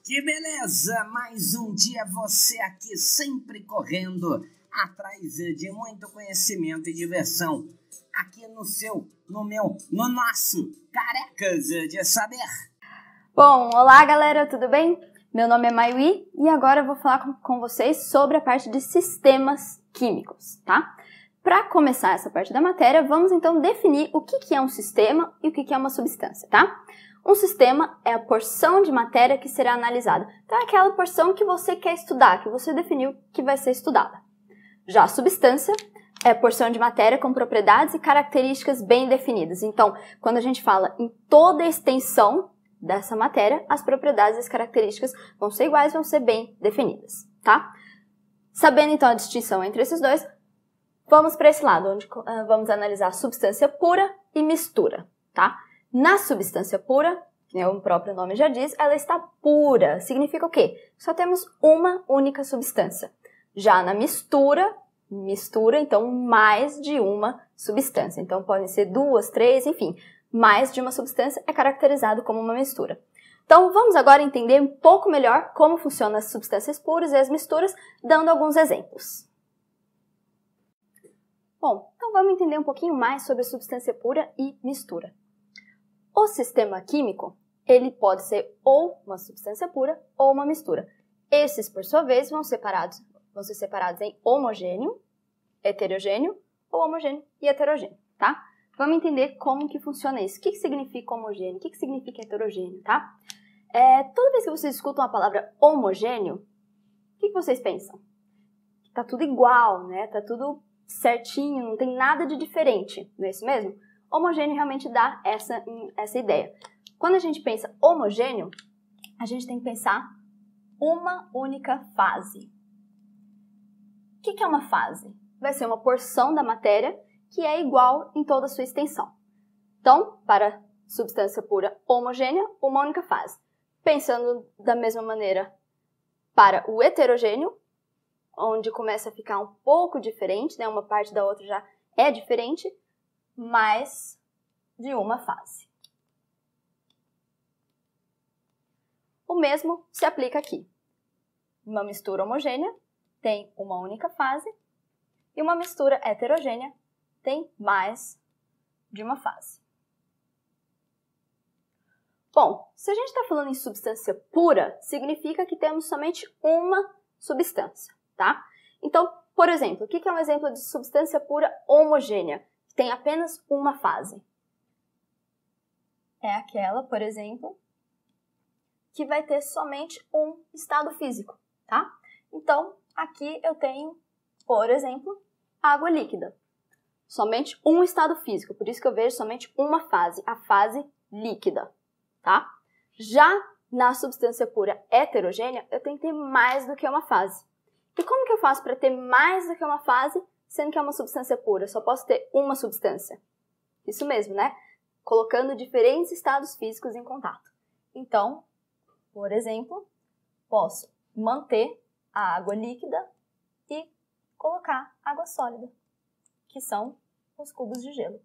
Que beleza! Mais um dia você aqui sempre correndo atrás de muito conhecimento e diversão. Aqui no seu, no meu, no nosso Carecas de Saber. Bom, olá galera, tudo bem? Meu nome é Maiwi e agora eu vou falar com vocês sobre a parte de sistemas químicos, tá? Para começar essa parte da matéria, vamos então definir o que é um sistema e o que é uma substância, tá? Um sistema é a porção de matéria que será analisada. Então é aquela porção que você quer estudar, que você definiu que vai ser estudada. Já a substância é a porção de matéria com propriedades e características bem definidas. Então, quando a gente fala em toda a extensão dessa matéria, as propriedades e as características vão ser iguais, vão ser bem definidas, tá? Sabendo então a distinção entre esses dois, vamos para esse lado, onde vamos analisar substância pura e mistura, tá? Na substância pura, que o próprio nome já diz, ela está pura. Significa o quê? Só temos uma única substância. Já na mistura, então mais de uma substância. Então podem ser duas, três, enfim, mais de uma substância é caracterizado como uma mistura. Então vamos agora entender um pouco melhor como funcionam as substâncias puras e as misturas, dando alguns exemplos. Bom, então vamos entender um pouquinho mais sobre a substância pura e mistura. O sistema químico, ele pode ser ou uma substância pura ou uma mistura. Esses, por sua vez, vão ser separados em homogêneo, heterogêneo ou homogêneo e heterogêneo, tá? Vamos entender como que funciona isso. O que significa homogêneo? O que significa heterogêneo, tá? Toda vez que vocês escutam a palavra homogêneo, o que vocês pensam? Tá tudo igual, né? Tá tudo certinho, não tem nada de diferente, não é isso mesmo? Homogêneo realmente dá essa ideia. Quando a gente pensa homogêneo, a gente tem que pensar uma única fase. O que é uma fase? Vai ser uma porção da matéria que é igual em toda a sua extensão. Então, para substância pura homogênea, uma única fase. Pensando da mesma maneira para o heterogêneo, onde começa a ficar um pouco diferente, né? Uma parte da outra já é diferente, mais de uma fase. O mesmo se aplica aqui. Uma mistura homogênea tem uma única fase e uma mistura heterogênea tem mais de uma fase. Bom, se a gente está falando em substância pura, significa que temos somente uma substância, tá? Então, por exemplo, o que é um exemplo de substância pura homogênea? Tem apenas uma fase. É aquela, por exemplo, que vai ter somente um estado físico, tá? Então, aqui eu tenho, por exemplo, água líquida. Somente um estado físico, por isso que eu vejo somente uma fase, a fase líquida, tá? Já na substância pura heterogênea, eu tenho que ter mais do que uma fase. E como que eu faço para ter mais do que uma fase, sendo que é uma substância pura? Eu só posso ter uma substância. Isso mesmo, né? Colocando diferentes estados físicos em contato. Então, por exemplo, posso manter a água líquida e colocar água sólida, que são os cubos de gelo,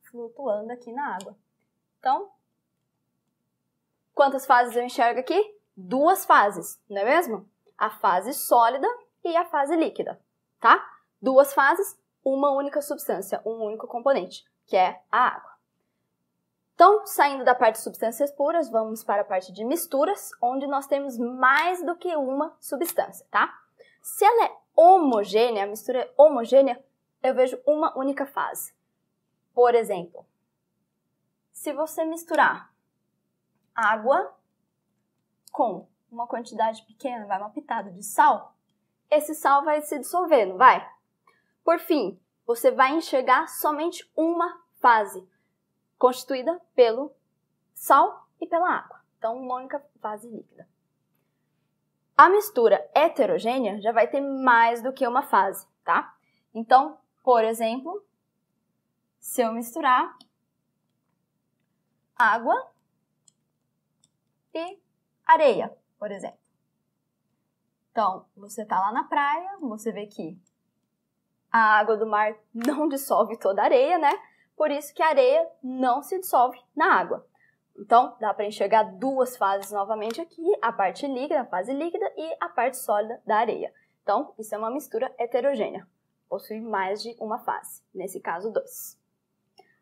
flutuando aqui na água. Então, quantas fases eu enxergo aqui? Duas fases, não é mesmo? A fase sólida e a fase líquida, tá? Duas fases, uma única substância, um único componente, que é a água. Então, saindo da parte de substâncias puras, vamos para a parte de misturas, onde nós temos mais do que uma substância, tá? Se ela é homogênea, a mistura é homogênea, eu vejo uma única fase. Por exemplo, se você misturar água com uma quantidade pequena, uma pitada de sal, esse sal vai se dissolver, não vai? Por fim, você vai enxergar somente uma fase, constituída pelo sal e pela água. Então, uma única fase líquida. A mistura heterogênea já vai ter mais do que uma fase, tá? Então, por exemplo, se eu misturar água e areia, por exemplo. Então, você tá lá na praia, você vê que a água do mar não dissolve toda a areia, né? Por isso que a areia não se dissolve na água. Então, dá para enxergar duas fases novamente aqui, a parte líquida, a fase líquida, e a parte sólida da areia. Então, isso é uma mistura heterogênea, possui mais de uma fase, nesse caso 2.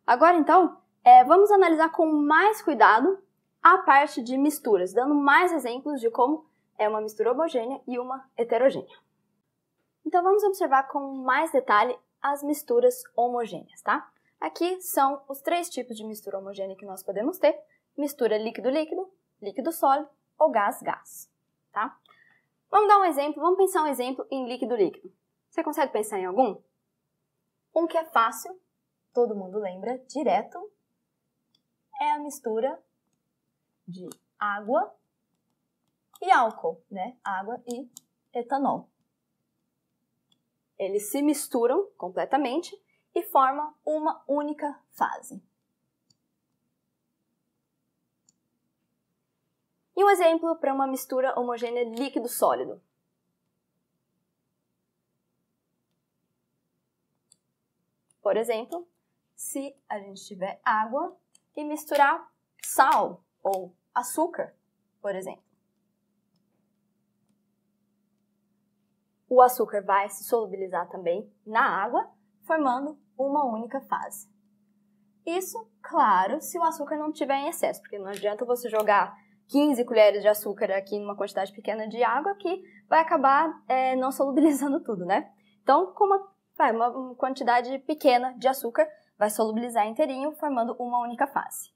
Agora, então, vamos analisar com mais cuidado a parte de misturas, dando mais exemplos de como é uma mistura homogênea e uma heterogênea. Então, vamos observar com mais detalhe as misturas homogêneas, tá? Aqui são os 3 tipos de mistura homogênea que nós podemos ter: mistura líquido-líquido, líquido-sólido ou gás-gás, tá? Vamos dar um exemplo, vamos pensar um exemplo em líquido-líquido. Você consegue pensar em algum? Um que é fácil, todo mundo lembra direto, é a mistura de água e álcool, né? Água e etanol. Eles se misturam completamente e formam uma única fase. E um exemplo para uma mistura homogênea líquido-sólido. Por exemplo, se a gente tiver água e misturar sal ou açúcar, por exemplo. O açúcar vai se solubilizar também na água, formando uma única fase. Isso, claro, se o açúcar não estiver em excesso, porque não adianta você jogar 15 colheres de açúcar aqui numa quantidade pequena de água que vai acabar não solubilizando tudo, né? Então, com uma quantidade pequena de açúcar, vai solubilizar inteirinho, formando uma única fase.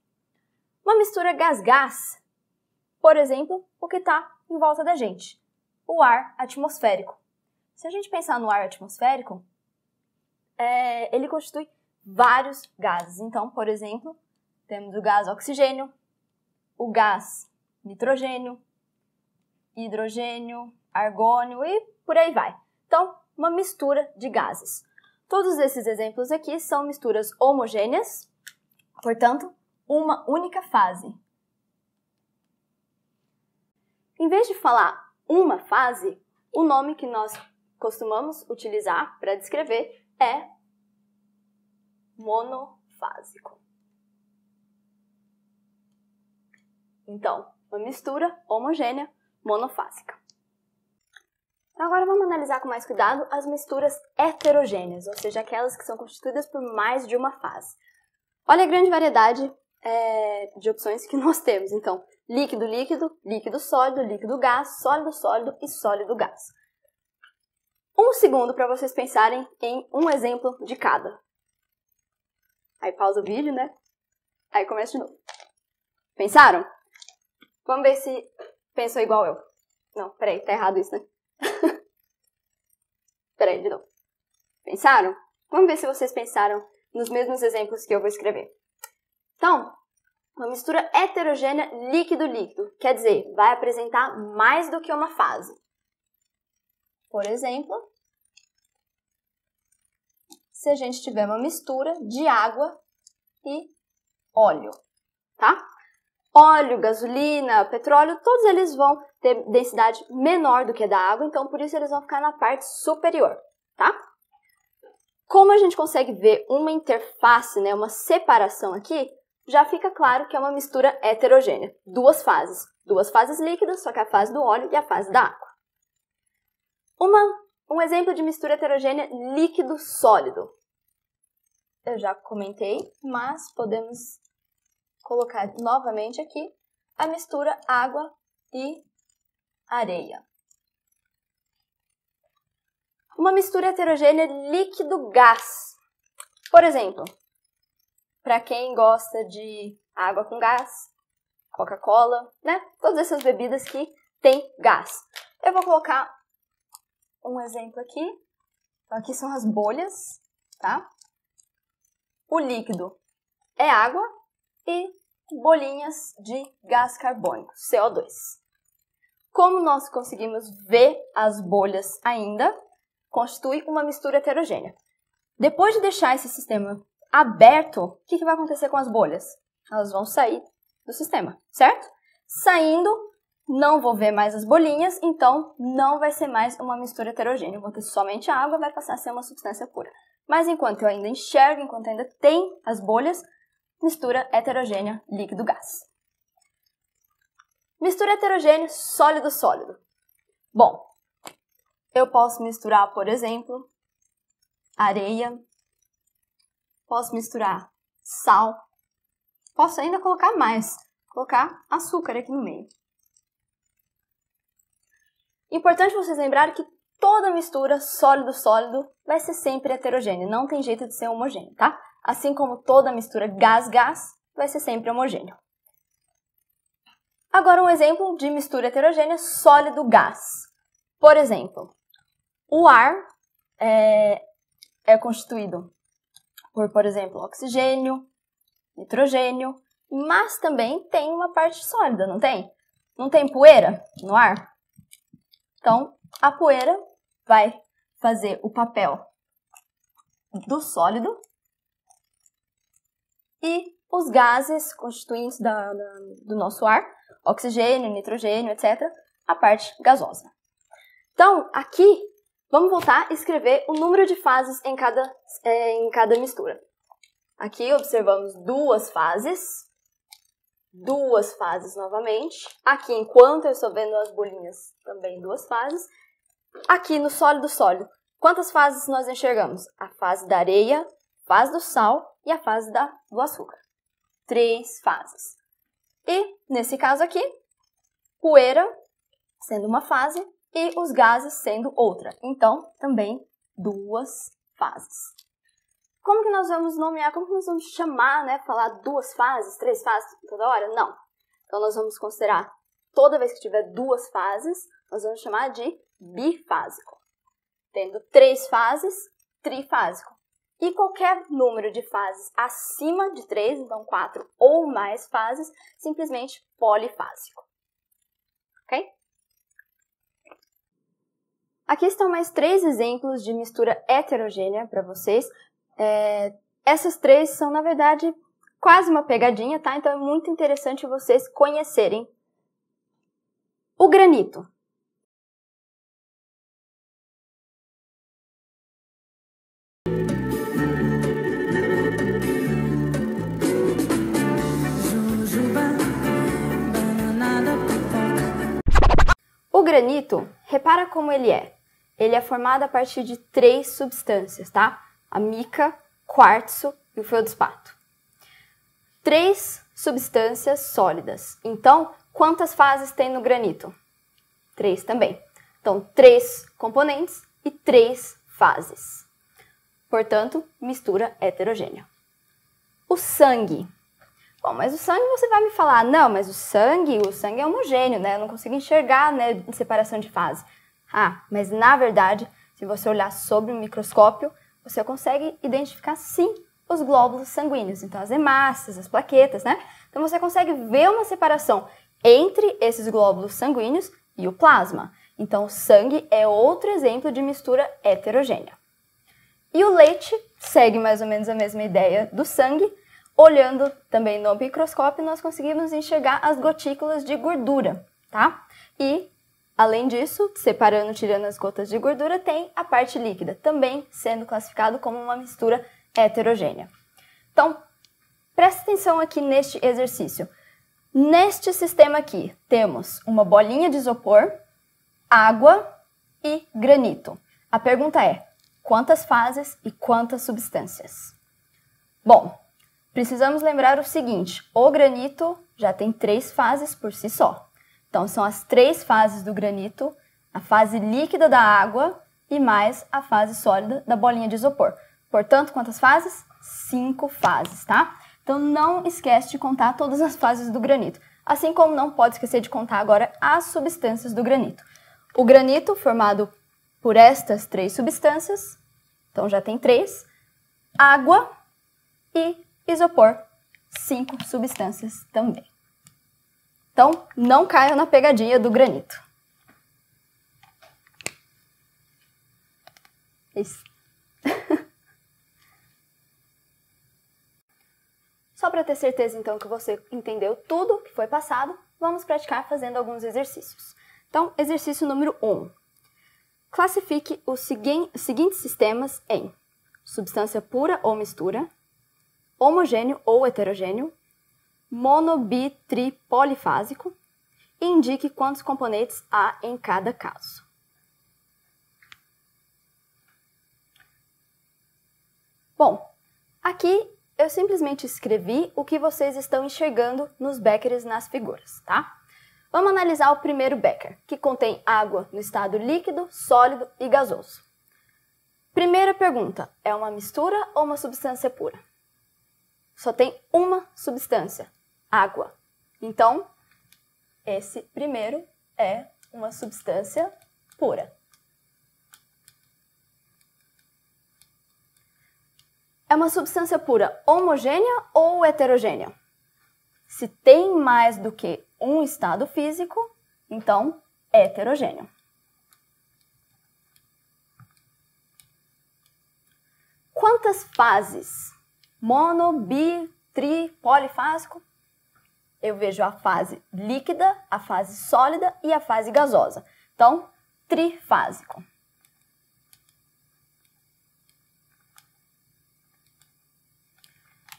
Uma mistura gás-gás, por exemplo, o que está em volta da gente, o ar atmosférico. Se a gente pensar no ar atmosférico, ele constitui vários gases. Então, por exemplo, temos o gás oxigênio, o gás nitrogênio, hidrogênio, argônio e por aí vai. Então, uma mistura de gases. Todos esses exemplos aqui são misturas homogêneas, portanto, uma única fase. Em vez de falar uma fase, o nome que nós costumamos utilizar para descrever é monofásico. Então, uma mistura homogênea monofásica. Agora vamos analisar com mais cuidado as misturas heterogêneas, ou seja, aquelas que são constituídas por mais de uma fase. Olha a grande variedade de opções que nós temos. Então, líquido-líquido, líquido-sólido, líquido-gás, sólido-sólido e sólido-gás. Um segundo para vocês pensarem em um exemplo de cada. Aí pausa o vídeo, né? Aí começa de novo. Pensaram? Vamos ver se pensou igual eu. Não, peraí, tá errado isso, né? Peraí, de novo. Pensaram? Vamos ver se vocês pensaram nos mesmos exemplos que eu vou escrever. Então, uma mistura heterogênea líquido-líquido, quer dizer, vai apresentar mais do que uma fase. Por exemplo, se a gente tiver uma mistura de água e óleo, tá? Óleo, gasolina, petróleo, todos eles vão ter densidade menor do que a da água, então por isso eles vão ficar na parte superior, tá? Como a gente consegue ver uma interface, né, uma separação aqui, já fica claro que é uma mistura heterogênea. Duas fases líquidas, só que a fase do óleo e a fase da água. Um exemplo de mistura heterogênea líquido-sólido. Eu já comentei, mas podemos colocar novamente aqui a mistura água e areia. Uma mistura heterogênea líquido-gás. Por exemplo, para quem gosta de água com gás, Coca-Cola, né? Todas essas bebidas que têm gás. Eu vou colocar um exemplo aqui. Então, aqui são as bolhas, tá? O líquido é água e bolinhas de gás carbônico, CO2. Como nós conseguimos ver as bolhas ainda, constitui uma mistura heterogênea. Depois de deixar esse sistema aberto, o que vai acontecer com as bolhas? Elas vão sair do sistema, certo? Saindo, não vou ver mais as bolinhas, então não vai ser mais uma mistura heterogênea. Eu vou ter somente a água, vai passar a ser uma substância pura. Mas enquanto eu ainda enxergo, enquanto ainda tem as bolhas, mistura heterogênea líquido-gás. Mistura heterogênea sólido-sólido. Bom, eu posso misturar, por exemplo, areia, posso misturar sal, posso ainda colocar mais, colocar açúcar aqui no meio. Importante vocês lembrarem que toda mistura sólido-sólido vai ser sempre heterogênea, não tem jeito de ser homogêneo, tá? Assim como toda mistura gás-gás vai ser sempre homogêneo. Agora um exemplo de mistura heterogênea sólido-gás. Por exemplo, o ar é constituído por exemplo, oxigênio, nitrogênio, mas também tem uma parte sólida, não tem? Não tem poeira no ar? Então, a poeira vai fazer o papel do sólido e os gases constituintes do nosso ar, oxigênio, nitrogênio, etc., a parte gasosa. Então, aqui, vamos voltar a escrever o número de fases em cada mistura. Aqui observamos duas fases novamente. Aqui, enquanto eu estou vendo as bolinhas, também duas fases. Aqui no sólido-sólido, quantas fases nós enxergamos? A fase da areia, a fase do sal e a fase do açúcar. 3 fases. E, nesse caso aqui, poeira sendo uma fase e os gases sendo outra. Então, também 2 fases. Como que nós vamos nomear, como que nós vamos chamar, né? Falar 2 fases, 3 fases toda hora? Não. Então, nós vamos considerar, toda vez que tiver 2 fases, nós vamos chamar de bifásico. Tendo 3 fases, trifásico. E qualquer número de fases acima de 3, então 4 ou mais fases, simplesmente polifásico. Ok? Aqui estão mais 3 exemplos de mistura heterogênea para vocês. Essas 3 são, na verdade, quase uma pegadinha, tá? Então é muito interessante vocês conhecerem o granito. O granito, repara como ele é. Ele é formado a partir de 3 substâncias, tá? A mica, quartzo e o feldspato. 3 substâncias sólidas. Então, quantas fases tem no granito? 3 também. Então, 3 componentes e 3 fases. Portanto, mistura heterogênea. O sangue. Bom, mas o sangue você vai me falar, não, mas o sangue é homogêneo, né? Eu não consigo enxergar, né, em separação de fase. Ah, mas na verdade, se você olhar sob o microscópio, você consegue identificar sim os glóbulos sanguíneos. Então, as hemácias, as plaquetas, né? Então, você consegue ver uma separação entre esses glóbulos sanguíneos e o plasma. Então, o sangue é outro exemplo de mistura heterogênea. E o leite segue mais ou menos a mesma ideia do sangue. Olhando também no microscópio, nós conseguimos enxergar as gotículas de gordura, tá? E, além disso, separando, tirando as gotas de gordura, tem a parte líquida, também sendo classificado como uma mistura heterogênea. Então, presta atenção aqui neste exercício. Neste sistema aqui, temos uma bolinha de isopor, água e granito. A pergunta é, quantas fases e quantas substâncias? Bom, precisamos lembrar o seguinte, o granito já tem 3 fases por si só. Então, são as 3 fases do granito, a fase líquida da água e mais a fase sólida da bolinha de isopor. Portanto, quantas fases? 5 fases, tá? Então, não esquece de contar todas as fases do granito. Assim como não pode esquecer de contar agora as substâncias do granito. O granito, formado por estas 3 substâncias, então já tem 3, água e isopor, 5 substâncias também. Então, não caiam na pegadinha do granito. Isso. Só para ter certeza, então, que você entendeu tudo que foi passado, vamos praticar fazendo alguns exercícios. Então, exercício número 1. Classifique os seguintes sistemas em substância pura ou mistura, homogêneo ou heterogêneo, mono, bi, tri, polifásico e indique quantos componentes há em cada caso. Bom, aqui eu simplesmente escrevi o que vocês estão enxergando nos beckers nas figuras, tá? Vamos analisar o primeiro becker, que contém água no estado líquido, sólido e gasoso. Primeira pergunta, é uma mistura ou uma substância pura? Só tem uma substância, água. Então, esse primeiro é uma substância pura. É uma substância pura homogênea ou heterogênea? Se tem mais do que um estado físico, então é heterogêneo. Quantas fases? Mono, bi, tri, polifásico? Eu vejo a fase líquida, a fase sólida e a fase gasosa. Então, trifásico.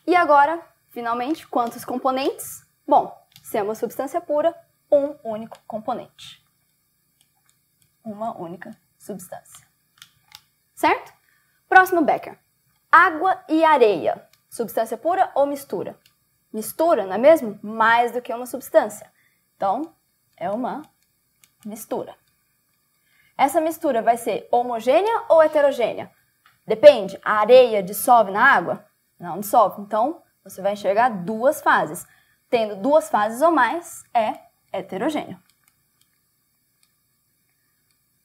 E agora, finalmente, quantos componentes? Bom, se é uma substância pura, um único componente. Uma única substância. Certo? Próximo becker. Água e areia. Substância pura ou mistura? Mistura, não é mesmo? Mais do que uma substância. Então, é uma mistura. Essa mistura vai ser homogênea ou heterogênea? Depende. A areia dissolve na água? Não dissolve. Então, você vai enxergar duas fases. Tendo duas fases ou mais, é heterogêneo.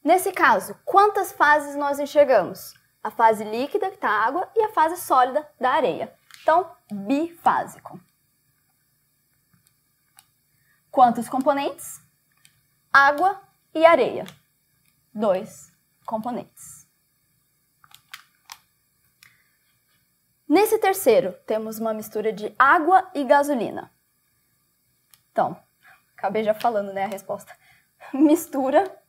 Nesse caso, quantas fases nós enxergamos? A fase líquida, que está a água, e a fase sólida da areia. Então, bifásico. Quantos componentes? Água e areia. 2 componentes. Nesse terceiro, temos uma mistura de água e gasolina. Então, acabei já falando, né, a resposta. Mistura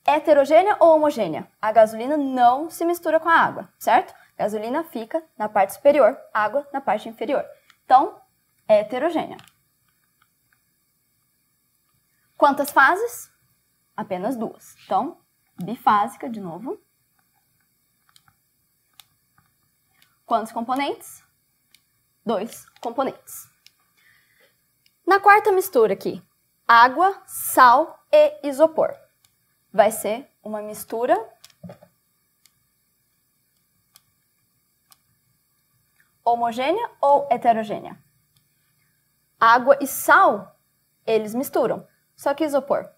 heterogênea ou homogênea? A gasolina não se mistura com a água, certo? A gasolina fica na parte superior, água na parte inferior. Então, é heterogênea. Quantas fases? Apenas duas. Então, bifásica, de novo. Quantos componentes? 2 componentes. Na quarta mistura aqui, água, sal e isopor. Vai ser uma mistura homogênea ou heterogênea? Água e sal, eles misturam. Só que isopor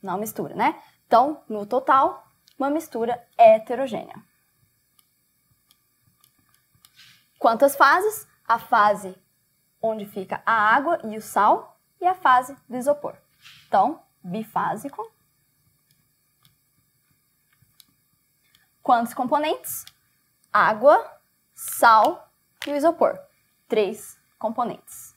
não mistura, né? Então, no total, uma mistura heterogênea. Quantas fases? A fase onde fica a água e o sal e a fase do isopor. Então, bifásico. Quantos componentes? Água, sal e o isopor. 3 componentes.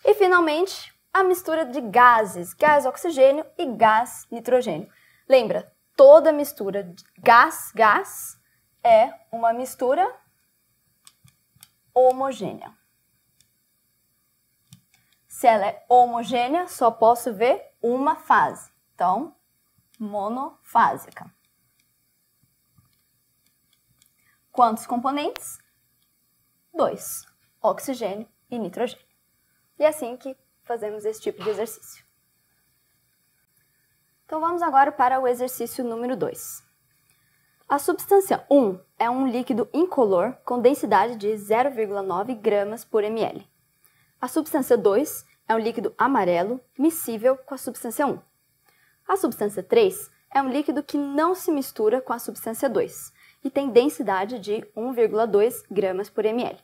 E, finalmente, a mistura de gases, gás oxigênio e gás nitrogênio. Lembra, toda mistura de gás-gás é uma mistura homogênea. Se ela é homogênea, só posso ver uma fase. Então, monofásica. Quantos componentes? 2. Oxigênio e nitrogênio. E é assim que fazemos esse tipo de exercício. Então, vamos agora para o exercício número 2. A substância 1 é um líquido incolor com densidade de 0,9 gramas por ml. A substância 2 é um líquido amarelo miscível com a substância 1. A substância 3 é um líquido que não se mistura com a substância 2 e tem densidade de 1,2 gramas por ml.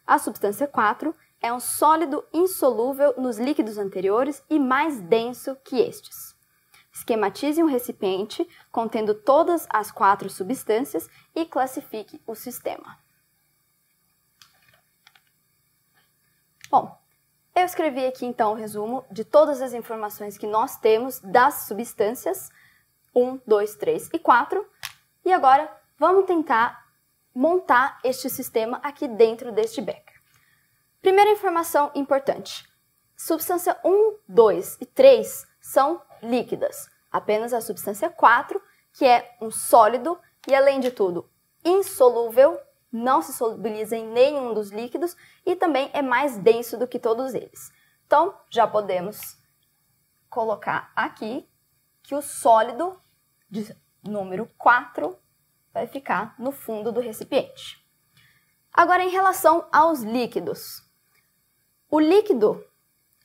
A substância 4 é um sólido insolúvel nos líquidos anteriores e mais denso que estes. Esquematize um recipiente contendo todas as 4 substâncias e classifique o sistema. Bom, eu escrevi aqui então o resumo de todas as informações que nós temos das substâncias 1, 2, 3 e 4. E agora vamos tentar montar este sistema aqui dentro deste becker. Primeira informação importante. Substância 1, 2 e 3 são líquidas. Apenas a substância 4, que é um sólido e, além de tudo, insolúvel, não se solubiliza em nenhum dos líquidos e também é mais denso do que todos eles. Então, já podemos colocar aqui que o sólido de número 4 vai ficar no fundo do recipiente. Agora, em relação aos líquidos. O líquido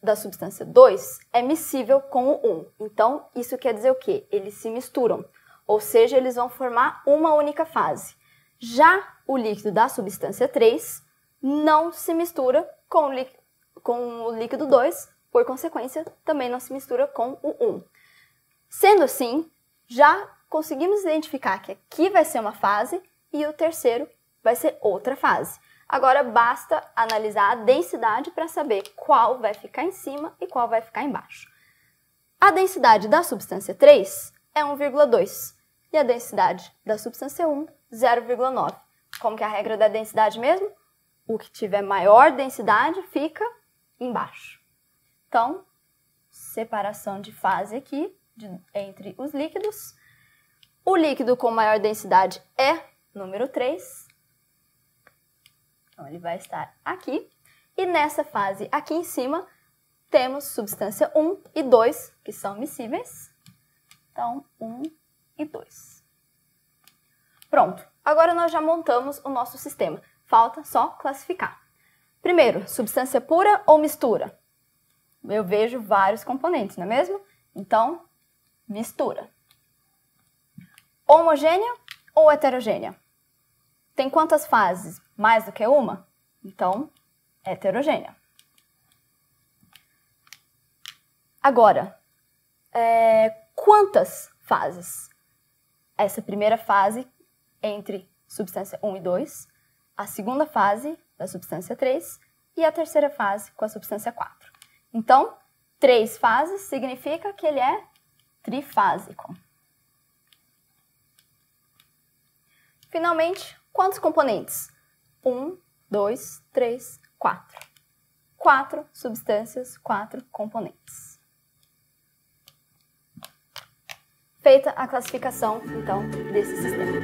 da substância 2 é miscível com o 1. Então, isso quer dizer o quê? Eles se misturam, ou seja, eles vão formar uma única fase. Já o líquido da substância 3 não se mistura com o líquido 2, por consequência, também não se mistura com o 1. Sendo assim, já conseguimos identificar que aqui vai ser uma fase e o terceiro vai ser outra fase. Agora basta analisar a densidade para saber qual vai ficar em cima e qual vai ficar embaixo. A densidade da substância 3 é 1,2 e a densidade da substância 1, 0,9. Como que é a regra da densidade mesmo? O que tiver maior densidade fica embaixo. Então, separação de fase aqui entre os líquidos. O líquido com maior densidade é número 3. Então, ele vai estar aqui. E nessa fase aqui em cima, temos substância 1 e 2, que são miscíveis. Então, 1 e 2. Pronto. Agora nós já montamos o nosso sistema. Falta só classificar. Primeiro, substância pura ou mistura? Eu vejo vários componentes, não é mesmo? Então, mistura. Homogênea ou heterogênea? Tem quantas fases? Mais do que uma? Então, heterogênea. Agora, quantas fases? Essa primeira fase entre substância 1 e 2, a segunda fase da substância 3 e a terceira fase com a substância 4. Então, 3 fases significa que ele é trifásico. Finalmente, quantos componentes? 1, 2, 3, 4. 4 substâncias, 4 componentes. Feita a classificação, então, desse sistema.